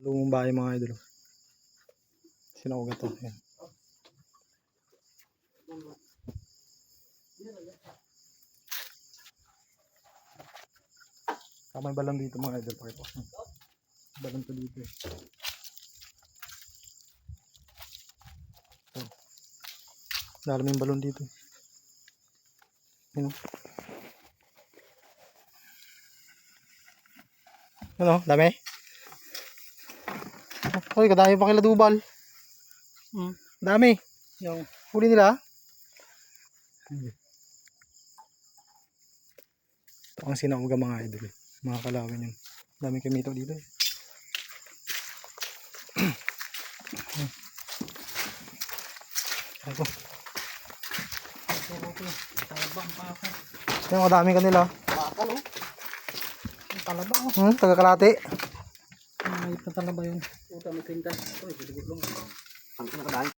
Lumang bahay mga idol. Sinaugat to. Ayan. May balon dito mga idol. Pakita ko. Balon to dito eh. So, dalaming balon dito. Ano? Ano? Dami? Uy, kadami pa kila Dubal. Dami. Yung huli nila. Ito ang sinauga mga idol. Mga kalawin yun. Dami kamito dito eh. Ito. Yung kadami kanila. Bakal oh. Talaba oh. Tagakalati. Ay, patalaba yun. Puta, may 30. Uy, biligod lang. Ang pinakadaan.